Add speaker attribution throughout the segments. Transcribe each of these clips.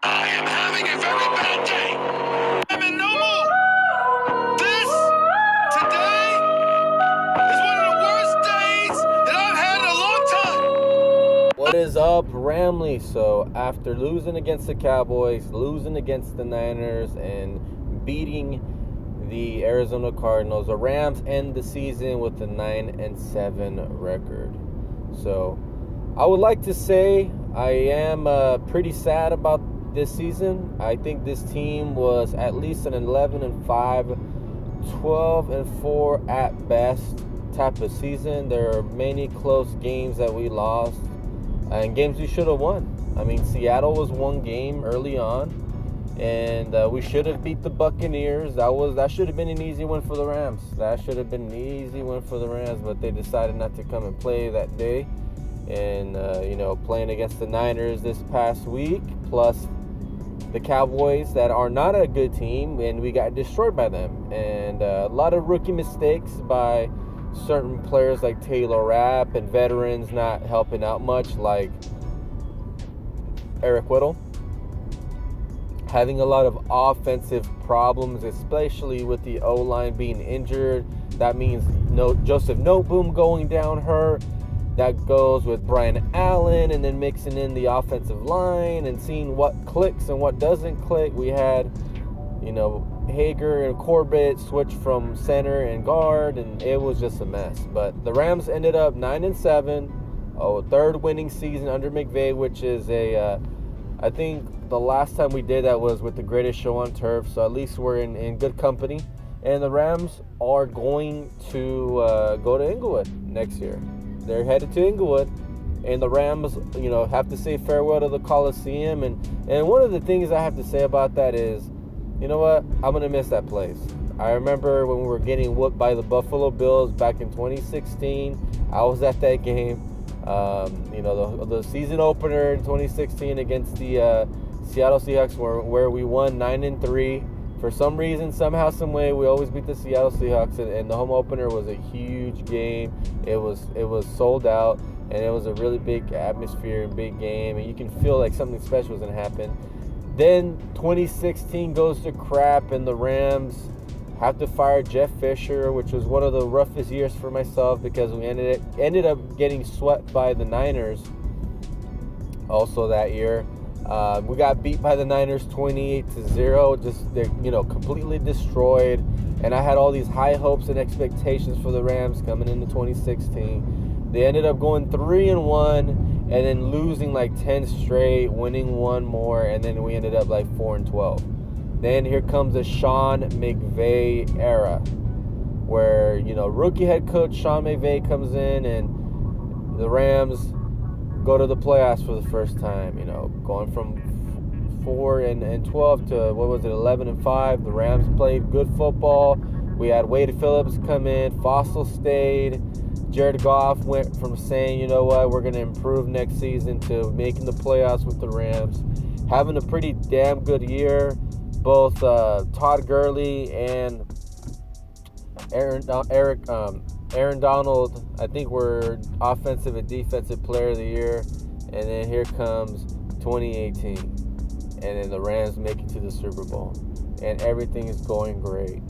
Speaker 1: I am having a very bad day. I'm in no mood. This, today, is one of the worst days that I've had in a long time.
Speaker 2: What is up, Ramley? So after losing against the Cowboys, losing against the Niners, and beating the Arizona Cardinals, the Rams end the season with a 9-7 record. So I would like to say I am pretty sad about this season. I think this team was at least an 11-5, 12-4 at best type of season. There are many close games that we lost and games we should have won. I mean, Seattle was one game early on, and we should have beat the Buccaneers. That should have been an easy win for the Rams. That should have been an easy win for the Rams, but they decided not to come and play that day. And playing against the Niners this past week, plus the Cowboys that are not a good team, and we got destroyed by them. And a lot of rookie mistakes by certain players like Taylor Rapp, and veterans not helping out much, like Eric Whittle. Having a lot of offensive problems, especially with the O-line being injured. That means Joseph Noteboom going down hurt. That goes with Brian Allen, and then mixing in the offensive line and seeing what clicks and what doesn't click. We had, Hager and Corbett switch from center and guard, and it was just a mess. But the Rams ended up 9-7, a third winning season under McVay, which is I think the last time we did that was with the Greatest Show on Turf. So at least we're in good company. And the Rams are going to go to Inglewood next year. They're headed to Inglewood, and the Rams, have to say farewell to the Coliseum. And one of the things I have to say about that is, you know what? I'm going to miss that place. I remember when we were getting whooped by the Buffalo Bills back in 2016. I was at that game. The season opener in 2016 against the Seattle Seahawks, where we won 9-3. For some reason, somehow, some way, we always beat the Seattle Seahawks, and the home opener was a huge game. It was sold out, and it was a really big atmosphere and big game, and you can feel like something special was going to happen. Then 2016 goes to crap, and the Rams have to fire Jeff Fisher, which was one of the roughest years for myself because we ended up getting swept by the Niners also that year. We got beat by the Niners 28-0, just completely destroyed. And I had all these high hopes and expectations for the Rams coming into 2016. They ended up going 3-1 and then losing like 10 straight, winning one more, and then we ended up like 4-12. Then here comes the Sean McVay era, where rookie head coach Sean McVay comes in, and the Rams go to the playoffs for the first time, going from 4-12 to 11-5. The Rams played good football. We had Wade Phillips come in, Fossil stayed. Jared Goff went from saying, you know what, we're going to improve next season, to making the playoffs with the Rams, having a pretty damn good year. Both Todd Gurley and Aaron Donald, I think, were offensive and defensive player of the year. And then here comes 2018. And then the Rams make it to the Super Bowl. And everything is going great.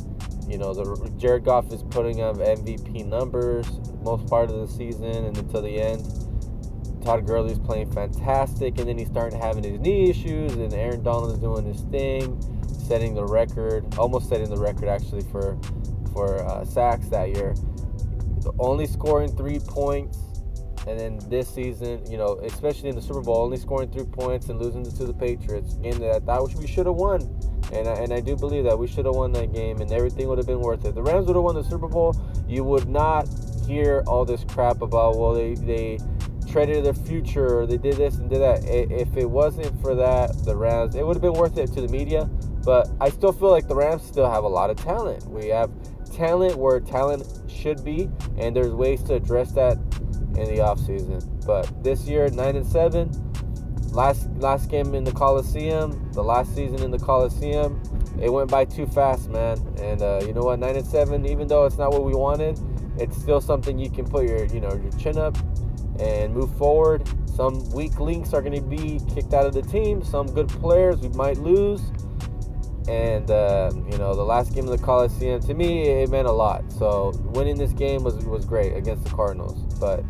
Speaker 2: Jared Goff is putting up MVP numbers most part of the season and until the end. Todd Gurley is playing fantastic. And then he's starting having his knee issues. And Aaron Donald is doing his thing, almost setting the record actually for sacks that year. Only scoring 3 points, and then this season, especially in the Super Bowl, only scoring 3 points and losing to the Patriots, a game that I thought we should have won, and I do believe that we should have won that game, and everything would have been worth it. The Rams would have won the Super Bowl. You would not hear all this crap about, well, they traded their future, or they did this and did that. If it wasn't for that, the Rams, it would have been worth it to the media. But I still feel like the Rams still have a lot of talent. We have talent where talent should be, and there's ways to address that in the offseason. But this year, 9-7, last game in the Coliseum, the last season in the Coliseum, it went by too fast, man. And you know what, 9-7, even though it's not what we wanted, it's still something you can put your chin up and move forward. Some weak links are going to be kicked out of the team. Some good players we might lose. And, the last game of the Coliseum, to me, it meant a lot. So winning this game was great against the Cardinals. But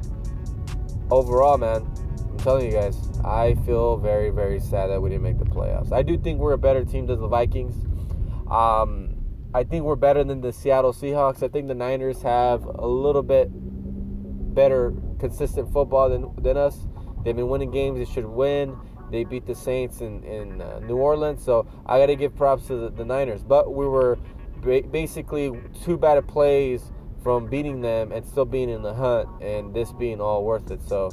Speaker 2: overall, man, I'm telling you guys, I feel very, very sad that we didn't make the playoffs. I do think we're a better team than the Vikings. I think we're better than the Seattle Seahawks. I think the Niners have a little bit better consistent football than us. They've been winning games they should win. They beat the Saints in New Orleans. So I got to give props to the Niners. But we were basically 2 bad plays from beating them and still being in the hunt, and this being all worth it. So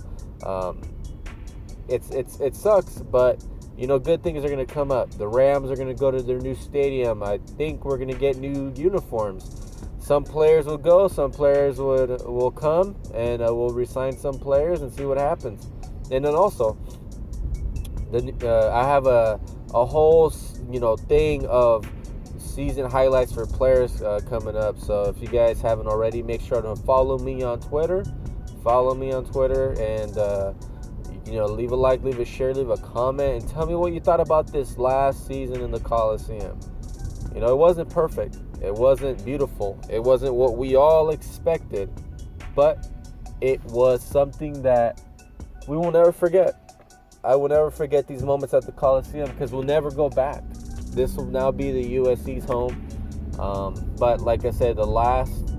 Speaker 2: it sucks, but good things are going to come up. The Rams are going to go to their new stadium. I think we're going to get new uniforms. Some players will go, some players will come, and we'll re-sign some players and see what happens. And then also, I have a whole thing of season highlights for players coming up. So if you guys haven't already, make sure to follow me on Twitter. And leave a like, leave a share, leave a comment, and tell me what you thought about this last season in the Coliseum. It wasn't perfect. It wasn't beautiful. It wasn't what we all expected, but it was something that we will never forget. I will never forget these moments at the Coliseum because we'll never go back. This will now be the USC's home. But like I said, the last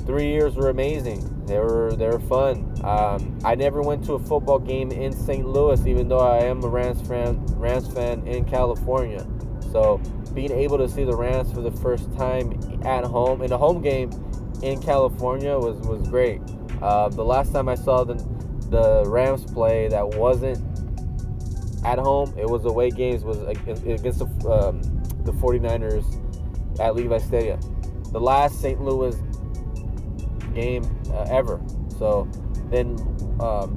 Speaker 2: 3 years were amazing. They were fun. I never went to a football game in St. Louis, even though I am a Rams fan in California. So being able to see the Rams for the first time at home in a home game in California was great. The last time I saw the Rams play that wasn't at home, it was away games, was against the 49ers at Levi Stadium. The last St. Louis game ever. So then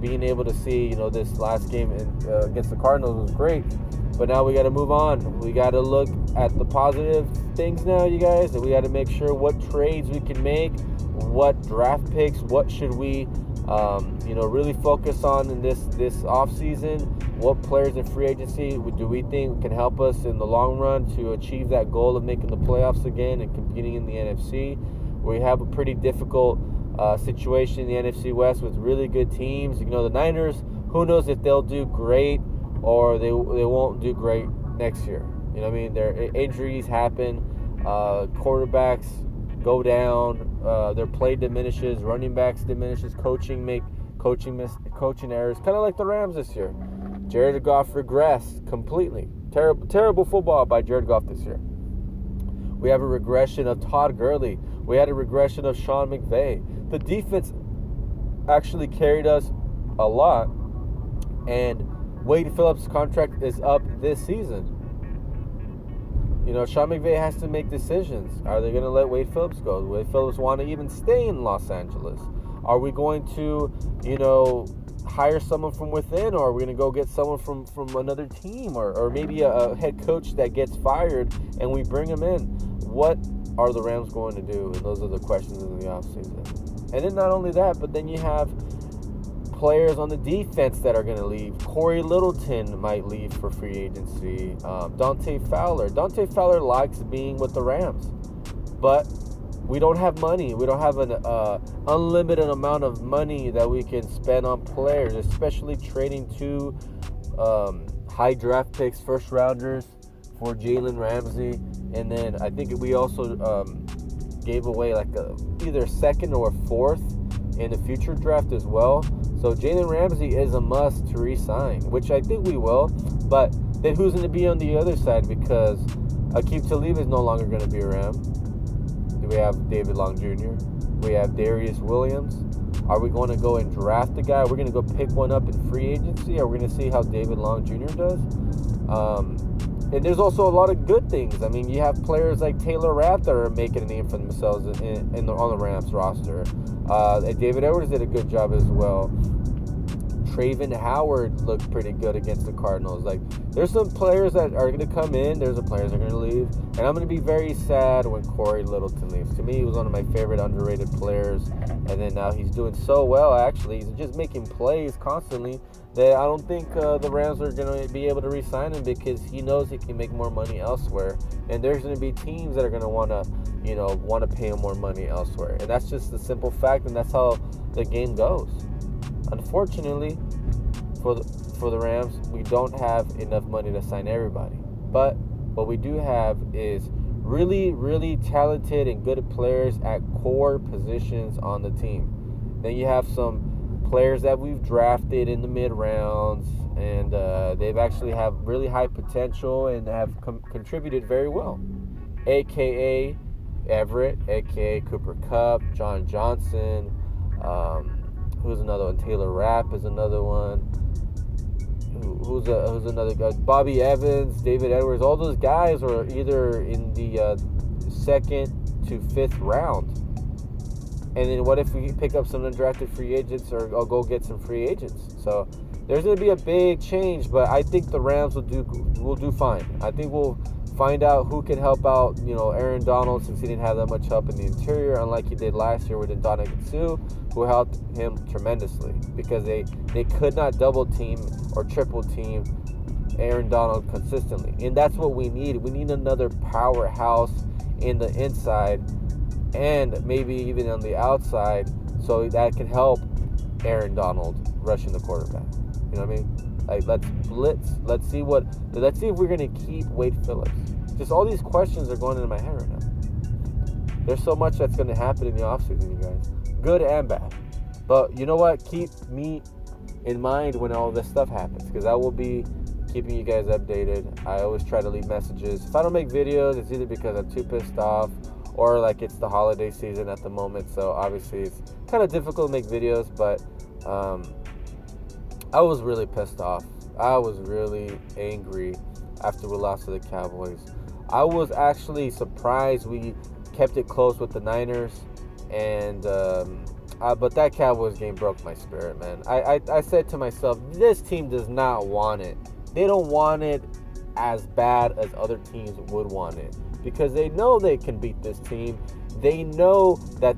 Speaker 2: being able to see this last game against the Cardinals was great. But now we got to move on. We got to look at the positive things now, you guys, and we got to make sure what trades we can make, what draft picks, what should we really focus on in this off season. What players in free agency do we think can help us in the long run to achieve that goal of making the playoffs again and competing in the NFC? We have a pretty difficult situation in the NFC West with really good teams. The Niners, who knows if they'll do great or they won't do great next year. Their injuries happen, quarterbacks go down, their play diminishes, running backs diminishes, coaching errors, kind of like the Rams this year. Jared Goff regressed completely. Terrible football by Jared Goff this year. We have a regression of Todd Gurley. We had a regression of Sean McVay. The defense actually carried us a lot, and Wade Phillips' contract is up this season. Sean McVay has to make decisions. Are they going to let Wade Phillips go? Does Wade Phillips want to even stay in Los Angeles? Are we going to, hire someone from within, or are we going to go get someone from another team, or maybe a head coach that gets fired and we bring him in? What are the Rams going to do? And those are the questions in the offseason. And then not only that, but then you have players on the defense that are going to leave. Corey Littleton might leave for free agency. Dante Fowler likes being with the Rams, but we don't have money. We don't have an unlimited amount of money that we can spend on players, especially trading 2 high draft picks, first rounders for Jalen Ramsey. And then I think we also gave away either a second or a fourth in the future draft as well. So Jalen Ramsey is a must to re-sign, which I think we will. But then who's going to be on the other side? Because Aqib Talib is no longer going to be a Ram. We have David Long Jr. We have Darius Williams. Are we going to go and draft a guy? We're going to go pick one up in free agency. Are we going to see how David Long Jr. does? And there's also a lot of good things. You have players like Taylor Rapp that are making a name for themselves on the Rams roster. And David Edwards did a good job as well. Traven Howard looked pretty good against the Cardinals. Like, there's some players that are going to come in. There's some players that are going to leave. And I'm going to be very sad when Corey Littleton leaves. To me, he was one of my favorite underrated players. And then now he's doing so well, actually. He's just making plays constantly that I don't think the Rams are going to be able to re-sign him because he knows he can make more money elsewhere. And there's going to be teams that are going to want to pay him more money elsewhere. And that's just the simple fact, and that's how the game goes. Unfortunately, for the Rams, we don't have enough money to sign everybody. But what we do have is really, really talented and good players at core positions on the team. Then you have some players that we've drafted in the mid-rounds, and they've actually have really high potential and have contributed very well. A.K.A. Everett, A.K.A. Cooper Kupp, John Johnson, who's another one? Taylor Rapp is another one. Who's another guy? Bobby Evans, David Edwards. All those guys are either in the second to fifth round. And then what if we pick up some undrafted free agents or go get some free agents? So there's going to be a big change, but I think the Rams will do fine. I think we'll find out who can help out, Aaron Donald, since he didn't have that much help in the interior, unlike he did last year with Ndamukong Suh, who helped him tremendously because they could not double team or triple team Aaron Donald consistently. And that's what we need. We need another powerhouse in the inside and maybe even on the outside so that can help Aaron Donald rushing the quarterback. You know what I mean? Like, let's blitz. Let's see if we're going to keep Wade Phillips. Just all these questions are going into my head right now. There's so much that's going to happen in the offseason, you guys. Good and bad. But you know what? Keep me in mind when all this stuff happens, because I will be keeping you guys updated. I always try to leave messages. If I don't make videos, it's either because I'm too pissed off or like it's the holiday season at the moment. So obviously it's kind of difficult to make videos, but I was really pissed off. I was really angry after we lost to the Cowboys. I was actually surprised we kept it close with the Niners, and but that Cowboys game broke my spirit, man. I said to myself, this team does not want it. They don't want it as bad as other teams would want it because they know they can beat this team. They know that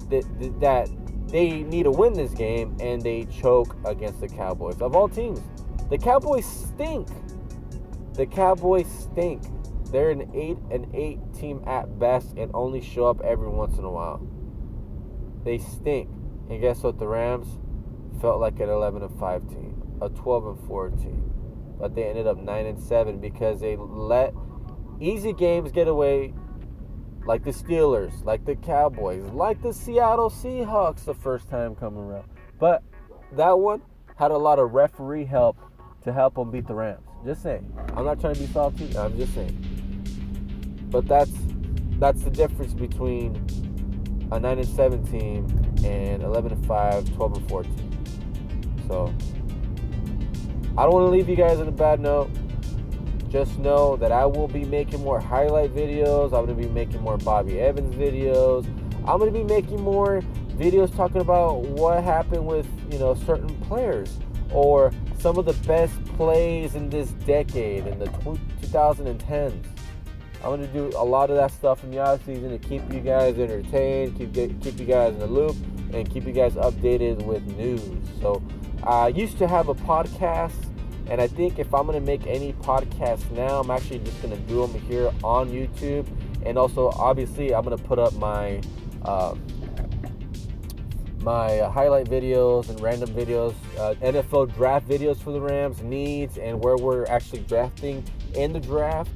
Speaker 2: they need to win this game, and they choke against the Cowboys. Of all teams, the Cowboys stink. The Cowboys stink. They're an 8-8 team at best and only show up every once in a while. They stink. And guess what? The Rams felt like an 11-5 team, a 12-4 team. But they ended up 9-7 because they let easy games get away, like the Steelers, like the Cowboys, like the Seattle Seahawks the first time coming around. But that one had a lot of referee help to help them beat the Rams. Just saying. I'm not trying to be salty. I'm just saying. But that's the difference between a 9-7 team and 11-5, 12-4 team. So I don't want to leave you guys on a bad note. Just know that I will be making more highlight videos. I'm going to be making more Bobby Evans videos. I'm going to be making more videos talking about what happened with, certain players or some of the best plays in this decade in the 2010s. I'm going to do a lot of that stuff in the offseason to keep you guys entertained, keep you guys in the loop, and keep you guys updated with news. So I used to have a podcast, and I think if I'm going to make any podcasts now, I'm actually just going to do them here on YouTube. And also, obviously, I'm going to put up my highlight videos and random videos, NFL draft videos for the Rams, needs, and where we're actually drafting in the draft.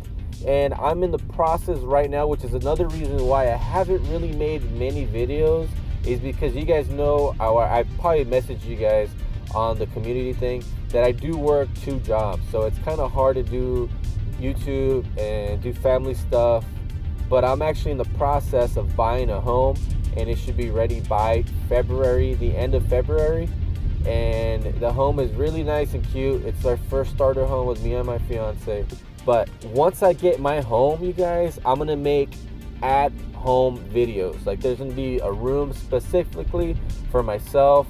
Speaker 2: And I'm in the process right now, which is another reason why I haven't really made many videos, is because you guys know, I probably messaged you guys on the community thing, that I do work 2 jobs. So it's kind of hard to do YouTube and do family stuff. But I'm actually in the process of buying a home, and it should be ready by February, the end of February. And the home is really nice and cute. It's our first starter home with me and my fiance. But once I get my home, you guys, I'm going to make at-home videos. Like, there's going to be a room specifically for myself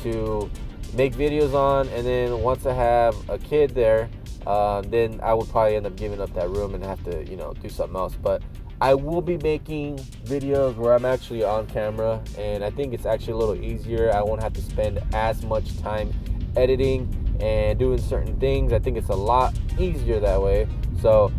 Speaker 2: to, make videos on, and then once I have a kid there, then I would probably end up giving up that room and have to, do something else. But I will be making videos where I'm actually on camera, and I think it's actually a little easier. I won't have to spend as much time editing and doing certain things. I think it's a lot easier that way. So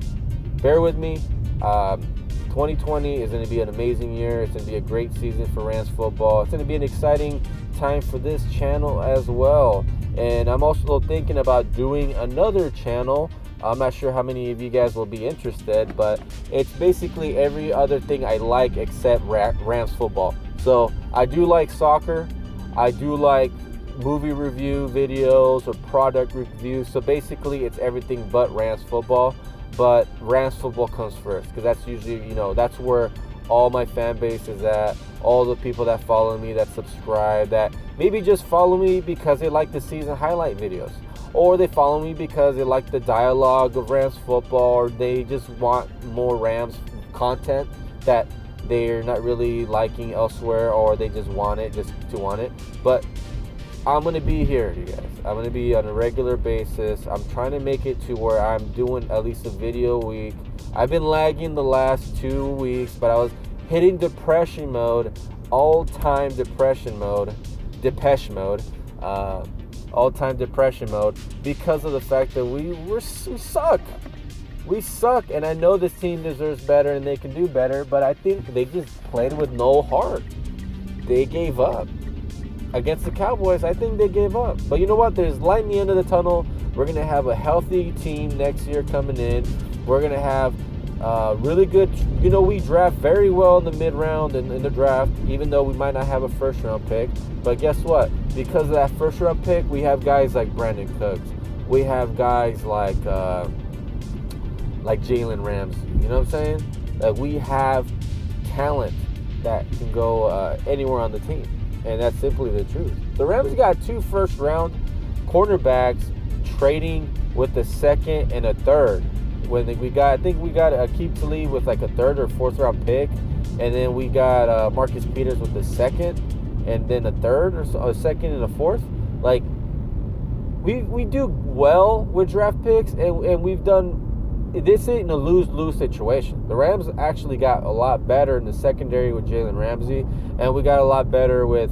Speaker 2: bear with me. 2020 is going to be an amazing year. It's going to be a great season for Rams football. It's going to be an exciting time for this channel as well. And I'm also thinking about doing another channel. I'm not sure how many of you guys will be interested, but it's basically every other thing I like except Rams football. So I do like soccer. I do like movie review videos or product reviews. So basically it's everything but Rams football. But Rams football comes first, because that's usually, that's where all my fan base is at. All the people that follow me, that subscribe, that maybe just follow me because they like the season highlight videos, or they follow me because they like the dialogue of Rams football, or they just want more Rams content that they're not really liking elsewhere, or they just want it just to want it. But I'm going to be here, you guys. I'm going to be on a regular basis. I'm trying to make it to where I'm doing at least a video a week. I've been lagging the last 2 weeks, but I was hitting depression mode, all-time depression mode, Depeche mode, all-time depression mode, because of the fact that we suck. We suck, and I know this team deserves better and they can do better, but I think they just played with no heart. They gave up. Against the Cowboys, I think they gave up. But you know what? There's light in the end of the tunnel. We're going to have a healthy team next year coming in. We're going to have really good, we draft very well in the mid-round and in the draft, even though we might not have a first-round pick. But guess what? Because of that first-round pick, we have guys like Brandon Cooks. We have guys like Jalen Ramsey. You know what I'm saying? Like, we have talent that can go anywhere on the team. And that's simply the truth. The Rams got 2 first-round cornerbacks trading with the second and a third. I think we got Aqib Talib with like a 3rd or 4th-round pick, and then we got Marcus Peters with the 2nd, and then a 3rd or so, a 2nd and a 4th. Like, we do well with draft picks, and we've done. This ain't a lose-lose situation. The Rams actually got a lot better in the secondary with Jalen Ramsey, and we got a lot better with,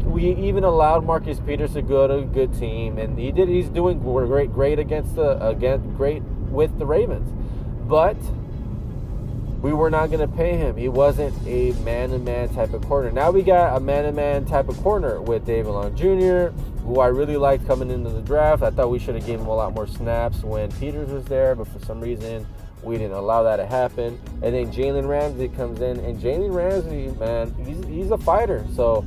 Speaker 2: we even allowed Marcus Peters to go to a good team, and he's doing great great with the Ravens. But we were not going to pay him. He wasn't a man-to-man type of corner. Now we got a man-to-man type of corner with David Long Jr., who I really liked coming into the draft. I thought we should have given him a lot more snaps when Peters was there, but for some reason, we didn't allow that to happen. And then Jalen Ramsey comes in, and Jalen Ramsey, man, he's a fighter. So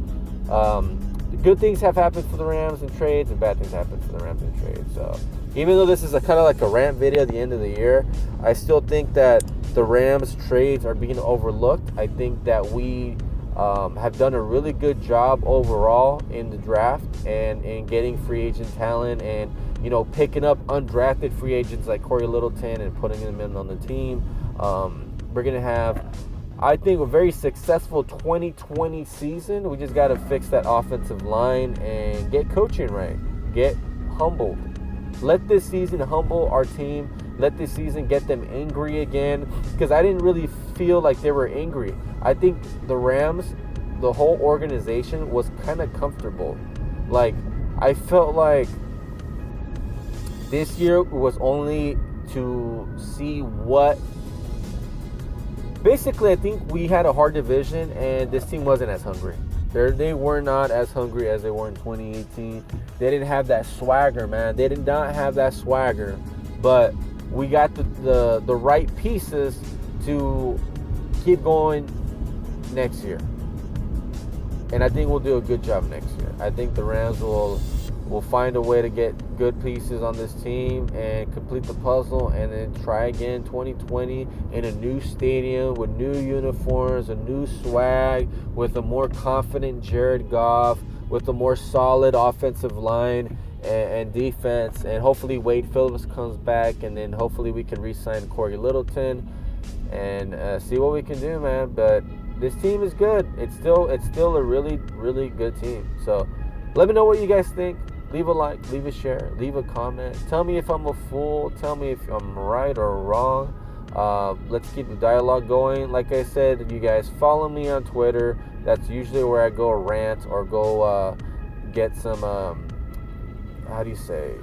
Speaker 2: good things have happened for the Rams in trades, and bad things happen for the Rams in trades. So even though this is kind of like a rant video at the end of the year, I still think that the Rams trades are being overlooked. I think that we have done a really good job overall in the draft and in getting free agent talent, and picking up undrafted free agents like Corey Littleton and putting them in on the team. We're gonna have, I think, a very successful 2020 season. We just got to fix that offensive line and get coaching right. Get humbled. Let this season humble our team. Let this season get them angry again, because I didn't really feel like they were angry. I think the Rams, the whole organization, was kind of comfortable. Like, I felt like this year was only to see what... Basically, I think we had a hard division, and this team wasn't as hungry. They were not as hungry as they were in 2018. They didn't have that swagger, man. They did not have that swagger. But we got the right pieces to keep going next year. And I think we'll do a good job next year. I think the Rams will find a way to get good pieces on this team and complete the puzzle, and then try again 2020 in a new stadium with new uniforms, a new swag, with a more confident Jared Goff, with a more solid offensive line and defense, and hopefully Wade Phillips comes back, and then hopefully we can re-sign Corey Littleton and see what we can do, man. But this team is good. It's still a really, really good team. So Let me know what you guys think. Leave a like, leave a share, leave a comment. Tell me if I'm a fool. Tell me if I'm right or wrong. Let's keep the dialogue going. Like I said, you guys follow me on Twitter. That's usually where I go rant or go get some, how do you say,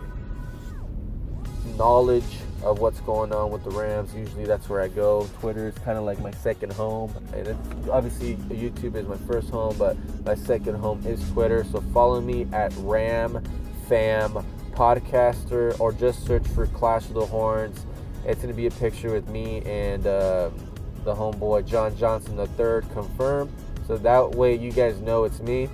Speaker 2: knowledge of what's going on with the Rams. Usually that's where I go. Twitter is kind of like my second home, and it's, obviously YouTube is my first home, but my second home is Twitter. So follow me at Ram Fam Podcaster, or just search for Clash of the Horns. It's going to be a picture with me and the homeboy John Johnson III confirmed, so that way you guys know it's me.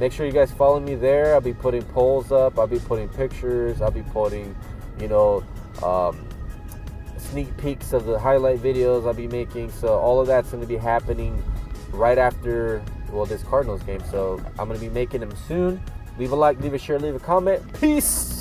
Speaker 2: Make sure you guys follow me there. I'll be putting polls up, I'll be putting pictures, I'll be putting, sneak peeks of the highlight videos I'll be making. So all of that's going to be happening right after, this Cardinals game. So I'm going to be making them soon. Leave a like, leave a share, leave a comment. Peace.